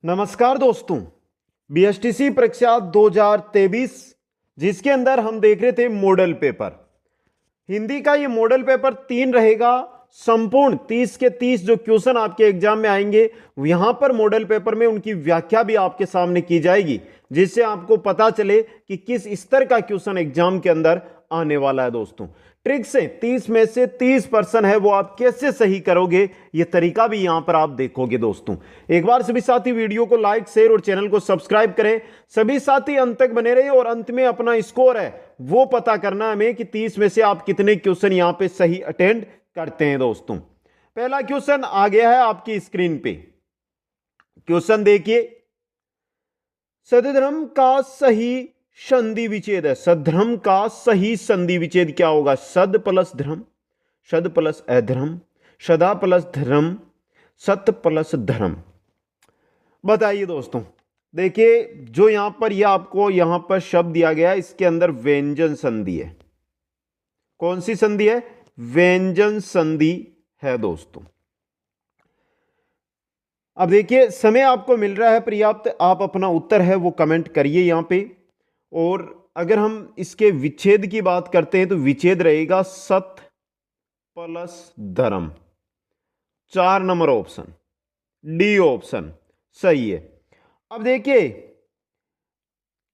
नमस्कार दोस्तों। बीएसटीसी परीक्षा 2023 जिसके अंदर हम देख रहे थे मॉडल पेपर। हिंदी का ये मॉडल पेपर 3 रहेगा। संपूर्ण 30 के 30 जो क्वेश्चन आपके एग्जाम में आएंगे यहां पर मॉडल पेपर में उनकी व्याख्या भी आपके सामने की जाएगी, जिससे आपको पता चले कि किस स्तर का क्वेश्चन एग्जाम के अंदर आने वाला है। दोस्तों ट्रिक से 30 में से 30% है वो आप कैसे सही करोगे, ये तरीका भी यहां पर आप देखोगे। दोस्तों एक बार सभी साथी वीडियो को लाइक शेयर और चैनल को सब्सक्राइब करें। सभी साथी अंत तक बने रहे और अंत में अपना स्कोर है वो पता करना है हमें कि 30 में से आप कितने क्वेश्चन यहां पे सही अटेंड करते हैं। दोस्तों पहला क्वेश्चन आ गया है आपकी स्क्रीन पे। क्वेश्चन देखिए, सद्धर्म का सही संधि विच्छेद है। सद्धर्म का सही संधि विच्छेद क्या होगा? सद प्लस धर्म, शद प्लस अधर्म, शदा प्लस धर्म, सत प्लस धर्म। बताइए दोस्तों। देखिए जो यहां पर यह आपको यहां पर शब्द दिया गया है इसके अंदर व्यंजन संधि है। कौन सी संधि है? व्यंजन संधि है। दोस्तों अब देखिए समय आपको मिल रहा है पर्याप्त, आप अपना उत्तर है वो कमेंट करिए यहां पे। और अगर हम इसके विच्छेद की बात करते हैं तो विच्छेद रहेगा सत प्लस धर्म। 4 नंबर ऑप्शन डी ऑप्शन सही है। अब देखिए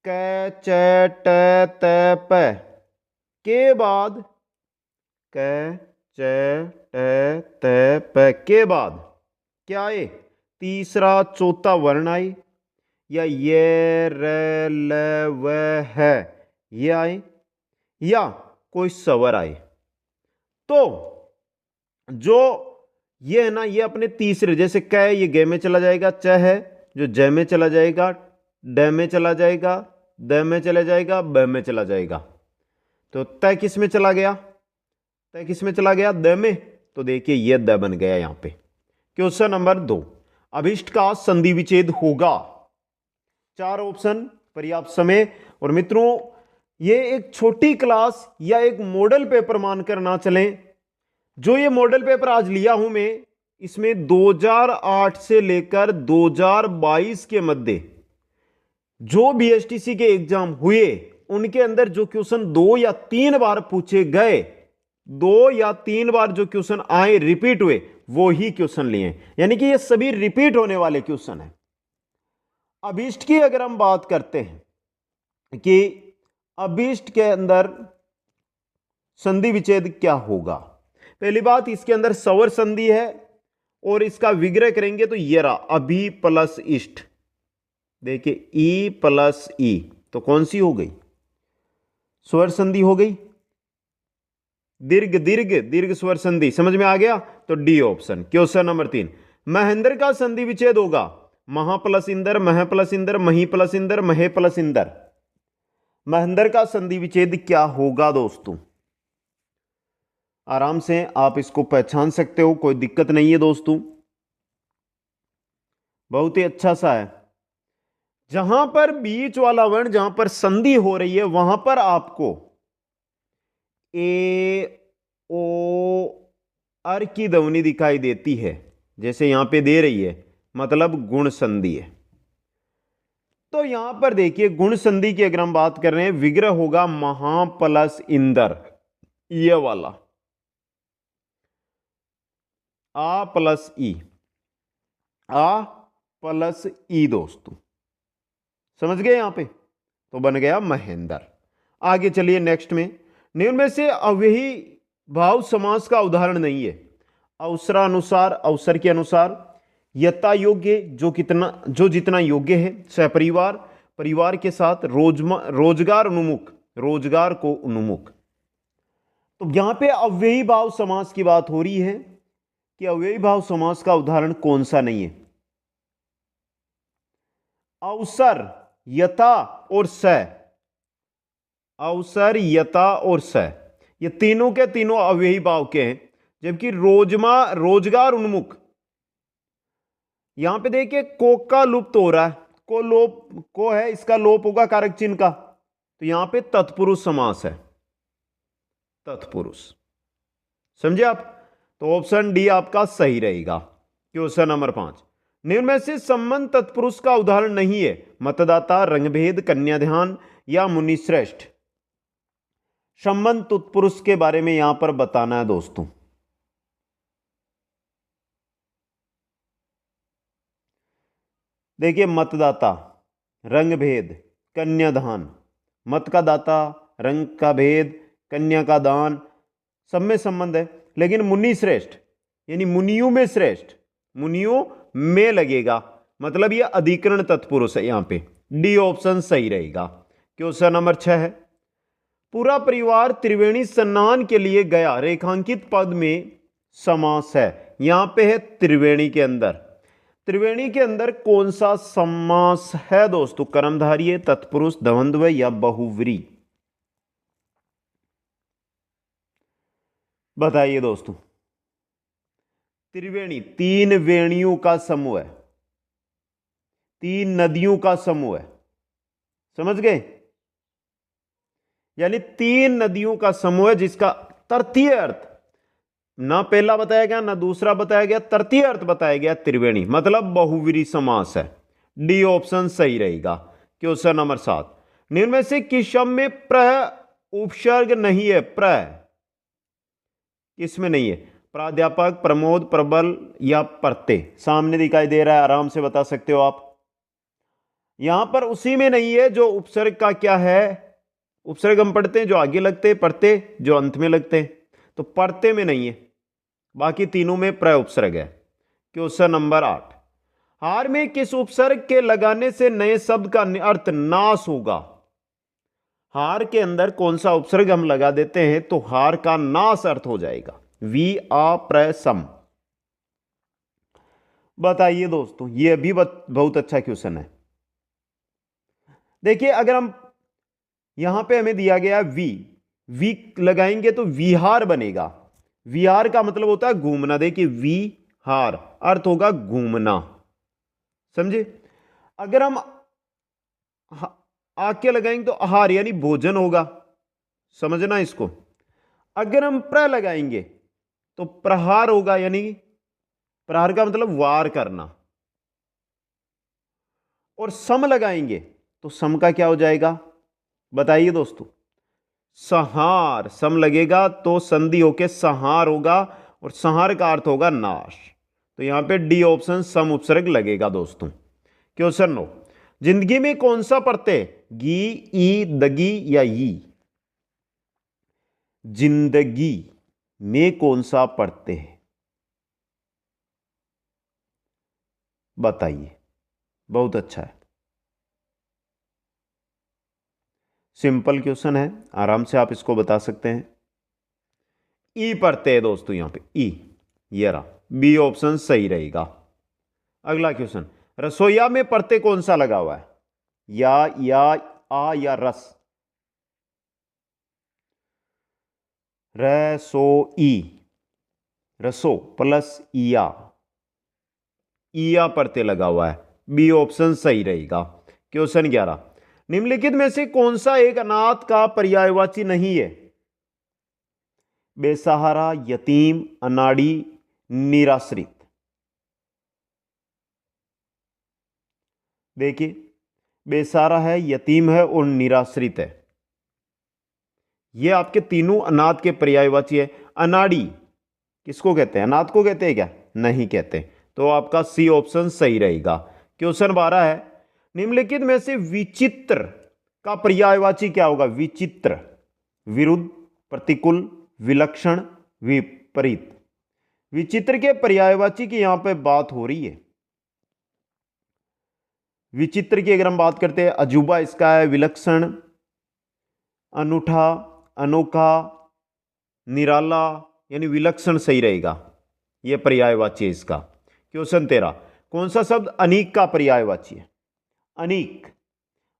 क च ट त प के बाद क च ट त प के बाद क्या आए? तीसरा चौथा वर्ण आए या ये र ल व है ये आए या कोई स्वर आए। तो जो ये है ना ये अपने तीसरे, जैसे क ये ग में चला जाएगा, च है जो ज में चला जाएगा, ड में चला जाएगा, द में चला जाएगा, ब में चला जाएगा। तो त किस में चला गया? त किस में चला गया? द में। तो देखिए ये द बन गया यहां पे। क्वेश्चन नंबर 2, अभिष्ट का संधि विच्छेद होगा। 4 ऑप्शन पर्याप्त समय। और मित्रों ये एक छोटी क्लास या एक मॉडल पेपर मानकर ना चलें। जो ये मॉडल पेपर आज लिया हूं मैं, इसमें 2008 से लेकर 2022 के मध्य जो बीएसटीसी के एग्जाम हुए उनके अंदर जो क्वेश्चन 2 या 3 बार पूछे गए, 2 या 3 बार जो क्वेश्चन आए रिपीट हुए वो ही क्वेश्चन लिए, यानी कि ये सभी रिपीट होने वाले क्वेश्चन हैं। अभिष्ट की अगर हम बात करते हैं कि अभिष्ट के अंदर संधि विच्छेद क्या होगा, पहली बात इसके अंदर स्वर संधि है और इसका विग्रह करेंगे तो ये रहा अभि प्लस इष्ट। देखिए ई प्लस ई तो कौन सी हो गई? स्वर संधि हो गई। दीर्घ दीर्घ दीर्घ स्वर संधि समझ में आ गया? तो D option. Question number 3, Mahendra का संधि विच्छेद होगा महा प्लस इंदर, मह प्लस इंदर, मही प्लस इंदर, महे प्लस इंदर। महेंद्र का संधि विच्छेद क्या होगा? दोस्तों आराम से आप इसको पहचान सकते हो, कोई दिक्कत नहीं है। दोस्तों बहुत ही अच्छा सा है। जहां पर बीच वाला वर्ण जहां पर संधि हो रही है वहां पर आपको ए ओ अर की ध्वनि दिखाई देती है, जैसे यहां पे दे रही है, मतलब गुण संधि है। तो यहां पर देखिए गुण संधि की अगर हम बात कर रहे हैं, विग्रह होगा महा प्लस इंदर, ये वाला आ प्लस ई, आ प्लस ई। दोस्तों समझ गए यहां पे? तो बन गया महेंद्र। आगे चलिए नेक्स्ट में, निम्न में से अव्ययी भाव समास का उदाहरण नहीं है। अवसरानुसार, अवसर के अनुसार, यथा योग्य जो जितना योग्य है, सहपरिवार, परिवार के साथ, रोजगार उन्मुख, रोजगार को उन्मुख। तो यहां पे अव्ययी भाव समास की बात हो रही है कि अव्ययी भाव समास का उदाहरण कौन सा नहीं है? अवसर, यथा और स, अवसर, यथा और स, ये तीनों के तीनों अव्ययी भाव के हैं। जबकि रोजगार उन्मुख, यहां पे देखिए को का लुप्त हो रहा है, को है, इसका लोप होगा कारक चिन्ह का, तो यहां पे तत्पुरुष समास है, तत्पुरुष। समझे आप? तो ऑप्शन डी आपका सही रहेगा। क्वेश्चन नंबर 5, निम्न में से संबंध तत्पुरुष का उदाहरण नहीं है। मतदाता, रंगभेद, कन्याध्यान या मुनिश्रेष्ठ। संबंध तत्पुरुष के बारे में यहां पर बताना है दोस्तों। देखिए, मतदाता, रंगभेद, कन्यादान। मत का दाता, रंग का भेद, कन्या का दान, सब में संबंध है। लेकिन मुनि श्रेष्ठ यानी मुनियों में श्रेष्ठ, मुनियों में लगेगा, मतलब यह अधिकरण तत्पुरुष है। यहां पे डी ऑप्शन सही रहेगा। क्वेश्चन नंबर 6 है, पूरा परिवार त्रिवेणी स्नान के लिए गया, रेखांकित पद में समास है। यहां पे है त्रिवेणी के अंदर। त्रिवेणी के अंदर कौन सा समास है दोस्तों? कर्मधारय, तत्पुरुष, द्वंद्व या बहुव्रीहि? बताइए दोस्तों। त्रिवेणी तीन वेणियों का समूह है, तीन नदियों का समूह है, समझ गए? यानी तीन नदियों का समूह है जिसका तृतीय अर्थ ना पहला बताया गया ना दूसरा बताया गया, तृतीय अर्थ बताया गया त्रिवेणी, मतलब बहुव्रीहि समास है। डी ऑप्शन सही रहेगा। क्वेश्चन नंबर 7, निम्न में से किस शब्द में प्र उपसर्ग नहीं है? प्र किसमें नहीं है? प्राध्यापक, प्रमोद, प्रबल या प्रत्यय? सामने दिखाई दे रहा है, आराम से बता सकते हो आप। यहां पर उसी में नहीं है जो उपसर्ग का क्या है, उपसर्ग हम पढ़ते हैं जो आगे लगते हैं, प्रत्यय जो अंत में लगते हैं, तो प्रत्यय में नहीं है, बाकी तीनों में प्र उपसर्ग है। क्वेश्चन नंबर 8, हार में किस उपसर्ग के लगाने से नए शब्द का अर्थ नाश होगा? हार के अंदर कौन सा उपसर्ग हम लगा देते हैं तो हार का नाश अर्थ हो जाएगा? वी आ प्र सम। बताइए दोस्तों, यह भी बहुत अच्छा क्वेश्चन है। देखिए, अगर हम यहां पे हमें दिया गया वी लगाएंगे तो विहार बनेगा। विहार का मतलब होता है घूमना। देखिए, विहार अर्थ होगा घूमना, समझे? अगर हम आके लगाएंगे तो आहार यानी भोजन होगा, समझना इसको। अगर हम प्र लगाएंगे तो प्रहार होगा, यानी प्रहार का मतलब वार करना। और सम लगाएंगे तो सम का क्या हो जाएगा? बताइए दोस्तों। संहार, सम लगेगा तो संधि होके संहार होगा, और संहार का अर्थ होगा नाश। तो यहां पे डी ऑप्शन सम उपसर्ग लगेगा दोस्तों। क्वेश्चन 9, जिंदगी में कौन सा प्रत्यय गी, ई, दगी या ई? जिंदगी में कौन सा प्रत्यय है? बताइए। बहुत अच्छा है, सिंपल क्वेश्चन है, आराम से आप इसको बता सकते हैं। ई प्रत्यय है दोस्तों, यहां पे ई, ये रहा, बी ऑप्शन सही रहेगा। अगला क्वेश्चन, रसोईया में प्रत्यय कौन सा लगा हुआ है? या आ या रस? रसोई, रसो प्लस इया प्रत्यय लगा हुआ है, बी ऑप्शन सही रहेगा। क्वेश्चन 11, निम्नलिखित में से कौन सा एक अनाथ का पर्यायवाची नहीं है? बेसहारा, यतीम, अनाड़ी, निराश्रित? देखिए, बेसहारा है, यतीम है और निराश्रित है। ये आपके तीनों अनाथ के पर्यायवाची है। अनाड़ी किसको कहते हैं? अनाथ को कहते हैं क्या? नहीं कहते, तो आपका सी ऑप्शन सही रहेगा। क्वेश्चन 12 है, निम्नलिखित में से विचित्र का पर्यायवाची क्या होगा? विचित्र, विरुद्ध, प्रतिकूल, विलक्षण, विपरीत? विचित्र के पर्यायवाची की यहां पे बात हो रही है। विचित्र की अगर हम बात करते हैं, अजूबा इसका है, विलक्षण, अनूठा, अनोखा, निराला, यानी विलक्षण सही रहेगा, यह पर्यायवाची है इसका। क्वेश्चन 13, कौन सा शब्द अनीक का पर्यायवाची है? अनीक,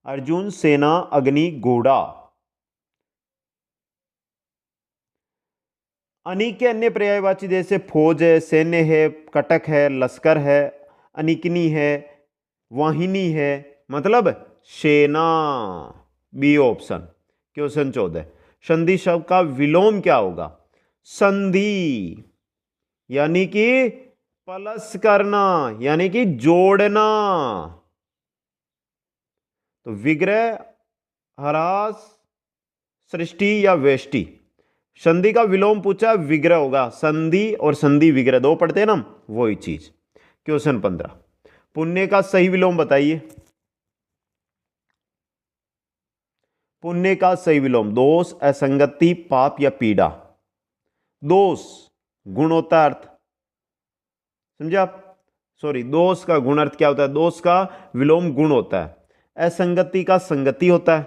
अर्जुन, सेना, अग्नि, घोड़ा। अनीक के अन्य पर्यायवाची जैसे फौज है, सैन्य है, कटक है, लश्कर है, अनिकनी है, वाहिनी है, मतलब सेना, बी ऑप्शन। क्वेश्चन 14, संधि शब्द का विलोम क्या होगा? संधि यानी कि प्लस करना यानी कि जोड़ना। तो विग्रह, ह्रास, सृष्टि या वेष्टि। संधि का विलोम पूछा, विग्रह होगा। संधि और संधि विग्रह दो पढ़ते हैं ना हम, वही चीज। क्वेश्चन 15, पुण्य का सही विलोम बताइए। पुण्य का सही विलोम, दोष, असंगति, पाप या पीड़ा। दोष गुण होता है, अर्थ समझे आप। सॉरी, दोष का गुण अर्थ क्या होता है? दोष का विलोम गुण होता है। असंगति का संगति होता है।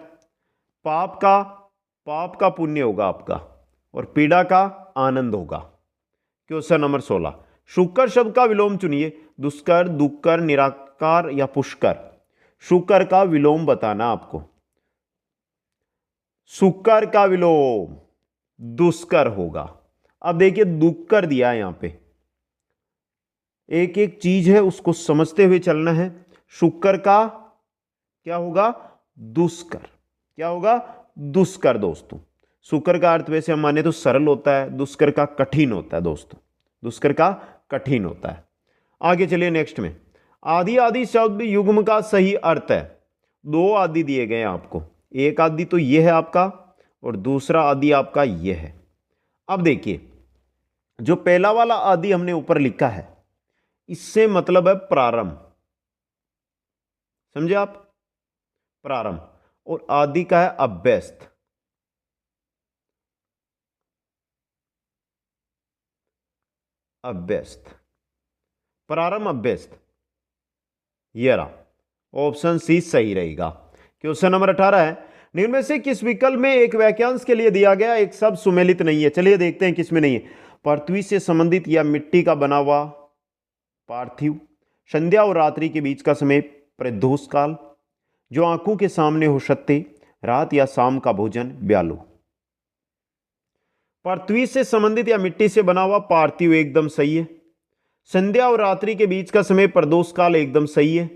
पाप का पुण्य होगा आपका, और पीड़ा का आनंद होगा। क्वेश्चन नंबर 16, शुकर शब्द का विलोम चुनिए। दुष्कर, दुक्कर, निराकार या पुष्कर। शुकर का विलोम बताना आपको। शुकर का विलोम दुष्कर होगा। अब देखिए दुक्कर दिया है यहां पे, एक एक चीज है उसको समझते हुए चलना है। शुकर का क्या होगा? दुष्कर। क्या होगा? दुष्कर दोस्तों। शुकर का अर्थ वैसे हम माने तो सरल होता है, दुष्कर का कठिन होता है दोस्तों। दुष्कर का कठिन होता है। आगे चलिए नेक्स्ट में। आदि आदि शब्द युग्म का सही अर्थ है। दो आदि दिए गए हैं आपको, एक आदि तो यह है आपका और दूसरा आदि आपका यह है। अब देखिए, जो पहला वाला आदि हमने ऊपर लिखा है, इससे मतलब है प्रारंभ। समझे आप? प्रारंभ। और आदि का है अभ्यस्त। अभ्यस्त, प्रारंभ अभ्यस्त, ये रहा। ऑप्शन सी सही रहेगा। क्वेश्चन नंबर 18 है, निम्न में से किस विकल्प में एक वाक्यांश के लिए दिया गया एक शब्द सुमेलित नहीं है? चलिए देखते हैं किसमें नहीं है। पृथ्वी से संबंधित या मिट्टी का बना हुआ, पार्थिव। संध्या और रात्रि के बीच का समय, प्रदोष काल। जो आंखों के सामने हो सकते, रात या शाम का भोजन, ब्यालो। पृथ्वी से संबंधित या मिट्टी से बना हुआ, पार्थिव एकदम सही है। संध्या और रात्रि के बीच का समय, प्रदोष काल एकदम सही है।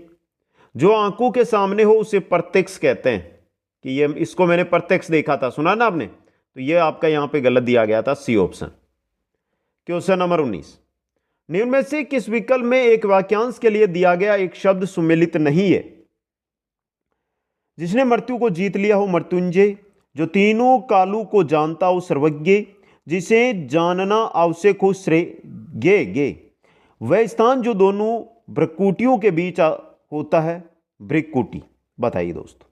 जो आंखों के सामने हो उसे प्रत्यक्ष कहते हैं, कि ये इसको मैंने प्रत्यक्ष देखा था, सुना ना आपने? तो ये आपका यहां पे गलत दिया गया था, सी ऑप्शन। क्वेश्चन नंबर 19, निम्न में से किस विकल्प में एक वाक्यांश के लिए दिया गया एक शब्द सुमेलित नहीं है? जिसने मृत्यु को जीत लिया हो, मृत्युंजय। जो तीनों कालों को जानता हो, सर्वज्ञ। जिसे जानना आवश्यक हो, श्रेय गे। वह स्थान जो दोनों भ्रकुटियों के बीच होता है, भ्रिकुटी। बताइए दोस्तों,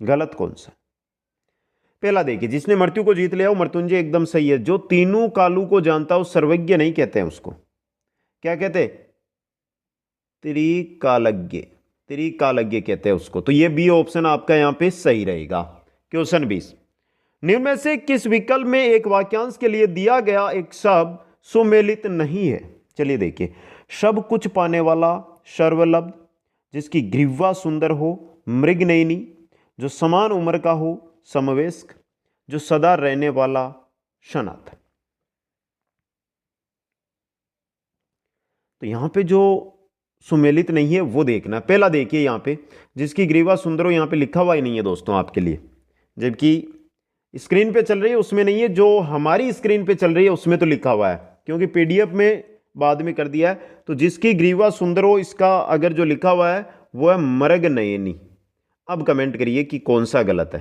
गलत कौन सा? पहला देखिए, जिसने मृत्यु को जीत लिया हो, मृत्युंजय एकदम सही है। जो तीनों कालों को जानता हो, सर्वज्ञ नहीं कहते हैं उसको, क्या कहते? त्रिकालज्ञ। त्रिकालज्ञ कहते हैं उसको। तो ये बी ऑप्शन आपका यहां पे सही रहेगा। क्वेश्चन 20, निम्न में से किस विकल्प में एक वाक्यांश के लिए दिया गया एक शब्द सुमेलित नहीं है? चलिए देखिए, सब कुछ पाने वाला, सर्वलब्ध। जिसकी ग्रीवा सुंदर हो, मृगनयनी। जो समान उम्र का हो, समवयस्क। जो सदा रहने वाला, सनातन। तो यहां पे जो सुमेलित नहीं है वो देखना। पहला देखिए यहां पे, जिसकी ग्रीवा सुंदर हो, यहां पे लिखा हुआ ही नहीं है दोस्तों आपके लिए, जबकि स्क्रीन पे चल रही है उसमें नहीं है, जो हमारी स्क्रीन पे चल रही है उसमें तो लिखा हुआ है, क्योंकि पीडीएफ में बाद में कर दिया है। तो जिसकी ग्रीवा सुंदर हो, इसका अगर जो लिखा हुआ है वो है मृग नयनी। अब कमेंट करिए कि कौन सा गलत है।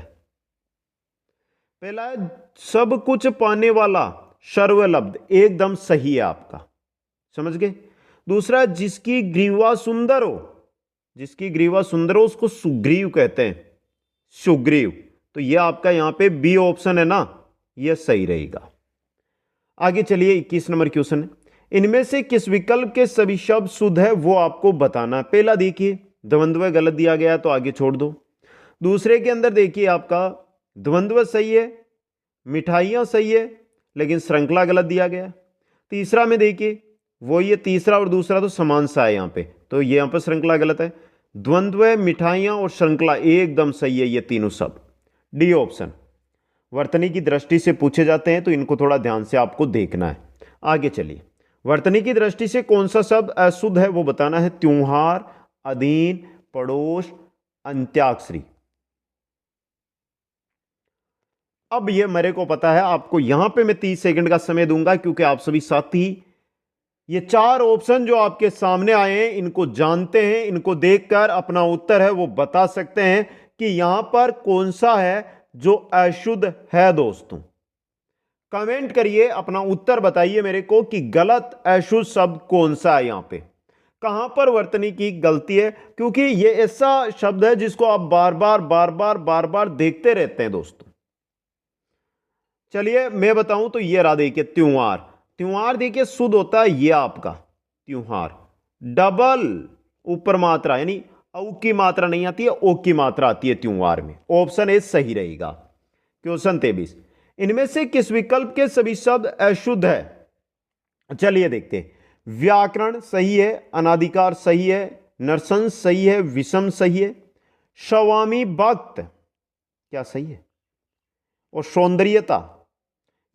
पहला है सब कुछ पाने वाला, सर्वलब्ध, एकदम सही है आपका, समझ गए। दूसरा, जिसकी ग्रीवा सुंदर हो, जिसकी ग्रीवा सुंदर हो उसको सुग्रीव कहते हैं, सुग्रीव। तो यह आपका यहां पे बी ऑप्शन है ना, यह सही रहेगा। आगे चलिए 21 नंबर क्वेश्चन है, इनमें से किस विकल्प के सभी शब्द शुद्ध है वो आपको बताना। पहला देखिए, द्वंद्व गलत दिया गया तो आगे छोड़ दो। दूसरे के अंदर देखिए आपका द्वंद्व सही है, मिठाइयां सही है, लेकिन श्रृंखला गलत दिया गया। तीसरा में देखिए, वो ये तीसरा और दूसरा तो समान सा है यहां पे, तो ये यहां पर श्रृंखला गलत है। द्वंद्व, मिठाइयां और श्रृंखला एकदम सही है, ये तीनों सब। D option. वर्तनी की दृष्टि से पूछे जाते हैं तो इनको थोड़ा ध्यान से आपको देखना है। आगे चलिए, वर्तनी की दृष्टि से कौन सा शब्द अशुद्ध है वो बताना है। त्योहार, अधीन, पड़ोस, अंत्याक्षरी। अब ये मेरे को पता है, आपको यहां पे मैं 30 सेकंड का समय दूंगा, क्योंकि आप सभी साथी ये 4 ऑप्शन जो आपके सामने आए हैं इनको जानते हैं, इनको देखकर अपना उत्तर है वो बता सकते हैं कि यहां पर कौन सा है जो अशुद्ध है। दोस्तों कमेंट करिए, अपना उत्तर बताइए मेरे को कि गलत अशुद्ध शब्द कौन सा है, यहां पे कहां पर वर्तनी की गलती है, क्योंकि ये ऐसा शब्द है जिसको आप बार बार बार बार बार बार देखते रहते हैं। दोस्तों चलिए मैं बताऊं तो ये रहा, देखिए त्योहार। त्योहार देखिए शुद्ध होता है ये आपका त्योहार, डबल ऊपर मात्रा यानी औ की मात्रा नहीं आती है, ओ की मात्रा आती है त्योहार में। ऑप्शन ए सही रहेगा। क्वेश्चन 23, इनमें से किस विकल्प के सभी शब्द अशुद्ध है? चलिए देखते हैं। व्याकरण सही है, अनाधिकार सही है, नरसंस सही है, विषम सही है, स्वामी भक्त क्या सही है, और सौंदर्यता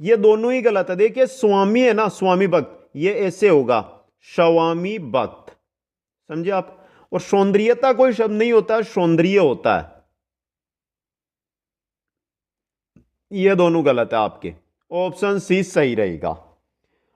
ये दोनों ही गलत है। देखिए स्वामी है ना, स्वामी भक्त ये ऐसे होगा स्वामी भक्त, समझे आप। और सौंदर्यता कोई शब्द नहीं होता है, सौंदर्य होता है। ये दोनों गलत है आपके, ऑप्शन सी सही रहेगा।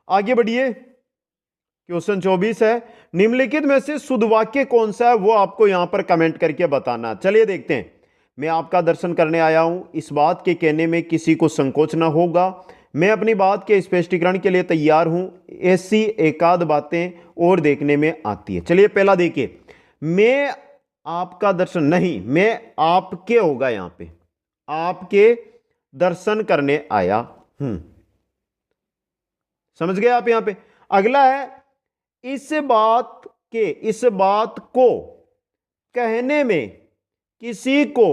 आगे बढ़िए, क्वेश्चन 24 है, निम्नलिखित में से शुद्ध वाक्य कौन सा है वो आपको यहां पर कमेंट करके बताना। चलिए देखते हैं। मैं आपका दर्शन करने आया हूं, इस बात के कहने में किसी को संकोच ना होगा। मैं अपनी बात के स्पष्टीकरण के लिए तैयार हूं, ऐसी एकाध बातें और देखने में आती है। चलिए पहला देखिए, मैं आपका दर्शन नहीं, मैं आपके होगा, यहां पे आपके दर्शन करने आया हूं, समझ गए आप। यहां पे अगला है, इस बात को कहने में किसी को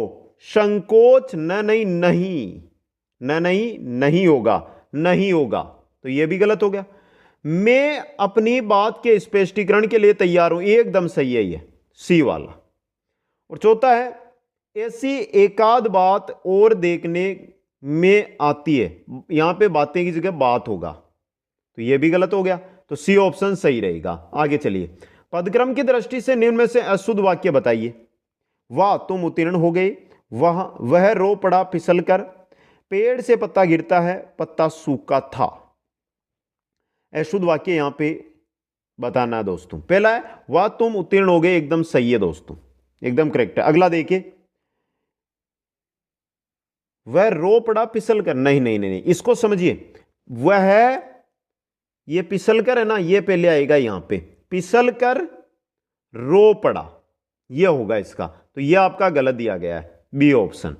संकोच नहीं होगा, नहीं होगा, तो यह भी गलत हो गया। मैं अपनी बात के स्पष्टीकरण के लिए तैयार हूं, एकदम सही है ये सी वाला। और चौथा है, ऐसी एकाध बात और देखने में आती है, यहां पे बातें की जगह बात होगा, तो यह भी गलत हो गया, तो सी ऑप्शन सही रहेगा। आगे चलिए, पदक्रम की दृष्टि से निम्न में से अशुद्ध वाक्य बताइए। वाह तुम उत्तीर्ण हो गए, वह रो पड़ा फिसल कर, पेड़ से पत्ता गिरता है, पत्ता सूखा था। अशुद्ध वाक्य यहां पे बताना है दोस्तों। पहला है वाह तुम उत्तीर्ण हो गए, एकदम सही है दोस्तों, एकदम करेक्ट है। अगला देखिए, वह रो पड़ा फिसल कर, नहीं नहीं नहीं, इसको समझिए। वह ये फिसल कर है ना, ये पहले आएगा यहां पे, फिसल कर रो पड़ा, ये होगा इसका, तो ये आपका गलत दिया गया है, बी ऑप्शन।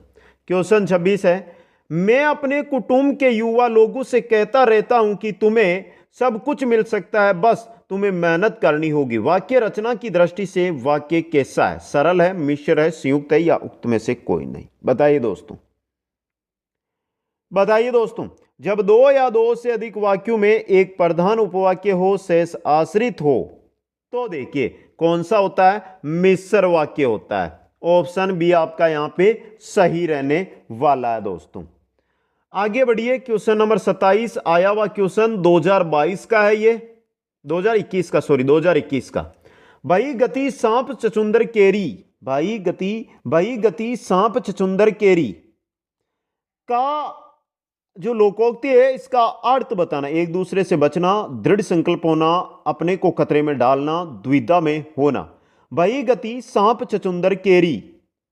क्वेश्चन 26 है, मैं अपने कुटुंब के युवा लोगों से कहता रहता हूं कि तुम्हें सब कुछ मिल सकता है, बस तुम्हें मेहनत करनी होगी। वाक्य रचना की दृष्टि से वाक्य कैसा है? सरल है, मिश्र है, संयुक्त है, या उक्त में से कोई नहीं? बताइए दोस्तों, बताइए दोस्तों। जब दो या दो से अधिक वाक्यों में एक प्रधान उपवाक्य हो, शेष आश्रित हो, तो देखिए कौन सा होता है? मिश्र वाक्य होता है। ऑप्शन बी आपका यहां पे सही रहने वाला है दोस्तों। आगे बढ़िए, क्वेश्चन नंबर 27 आया हुआ क्वेश्चन 2022 का है, ये 2021 का। भाई गति सांप चचुंदर केरी, भाई गति सांप चचुंदर केरी का जो लोकोक्ति है इसका अर्थ बताना। एक दूसरे से बचना, दृढ़ संकल्प होना, अपने को खतरे में डालना, द्विधा में होना। भाई गति सांप चचुंदर केरी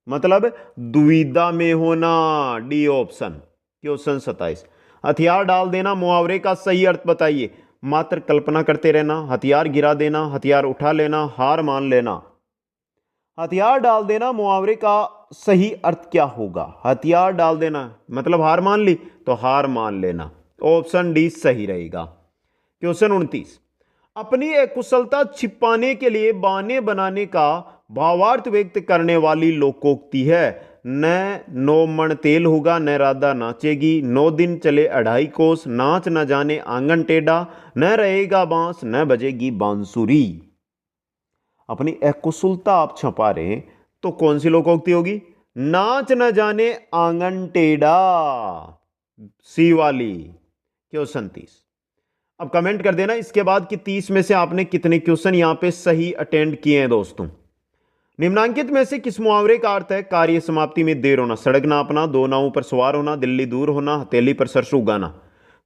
मतलब द्विधा में होना, डी ऑप्शन। क्वेश्चन 27, हथियार डाल देना मुहावरे का सही अर्थ बताइए। मात्र कल्पना करते रहना, हथियार गिरा देना, हथियार उठा लेना, हार मान लेना। हथियार डाल देना मुहावरे का सही अर्थ क्या होगा? हथियार डाल देना मतलब हार मान ली, तो हार मान लेना, ऑप्शन डी सही रहेगा। क्वेश्चन 29, अपनी अकुशलता छिपाने के लिए बहाने बनाने का भावार्थ व्यक्त करने वाली लोकोक्ति है। न 9 मण तेल होगा, न राधा नाचेगी, 9 दिन चले 2.5 कोस, नाच न जाने आंगन टेढ़ा, न रहेगा बांस, न बजेगी बांसुरी। अपनी अकुशलता आप छपा रहे हैं तो कौन सी लोकोक्ति होगी? नाच न जाने आंगन टेढ़ा, सी वाली। क्वेश्चन 30, अब कमेंट कर देना इसके बाद कि 30 में से आपने कितने क्वेश्चन यहां पे सही अटेंड किए हैं दोस्तों। निम्नांकित में से किस मुहावरे का अर्थ है कार्य समाप्ति में देर होना? सड़क नापना, दो नावों पर सवार होना, दिल्ली दूर होना, हथेली पर सरसों उगाना।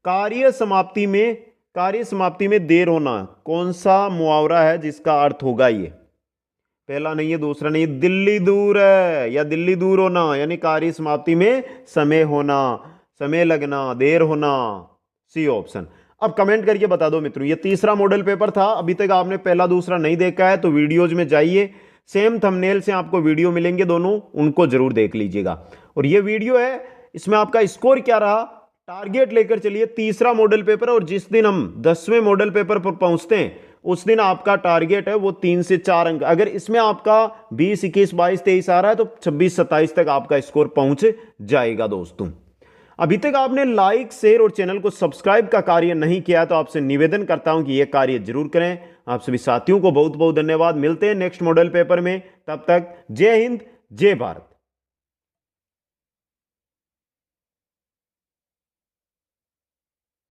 कार्य समाप्ति में देर होना कौन सा मुहावरा है जिसका अर्थ होगा ये? पहला नहीं है, दूसरा नहीं है, दिल्ली दूर है या दिल्ली दूर होना, यानी कार्य समाप्ति में समय होना, समय लगना, देर होना। C option. अब कमेंट करके बता दो मित्रों, ये तीसरा मॉडल पेपर था। अभी तक आपने पहला दूसरा नहीं देखा है तो वीडियोज में जाइए, सेम थंबनेल से आपको वीडियो मिलेंगे दोनों, उनको जरूर देख लीजिएगा। और ये वीडियो है, इसमें आपका स्कोर क्या रहा, टारगेट लेकर चलिए। तीसरा मॉडल पेपर, और जिस दिन हम 10वें मॉडल पेपर पर पहुंचते हैं उस दिन आपका टारगेट है वो 3 से 4 अंक। अगर इसमें आपका 20, 21, 22, 23 आ रहा है तो 26, 27 तक आपका स्कोर पहुंच जाएगा दोस्तों। अभी तक आपने लाइक, शेयर और चैनल को सब्सक्राइब का कार्य नहीं किया तो आपसे निवेदन करता हूं कि यह कार्य जरूर करें। आप सभी साथियों को बहुत बहुत धन्यवाद। मिलते हैं नेक्स्ट मॉडल पेपर में, तब तक जय हिंद, जय भारत।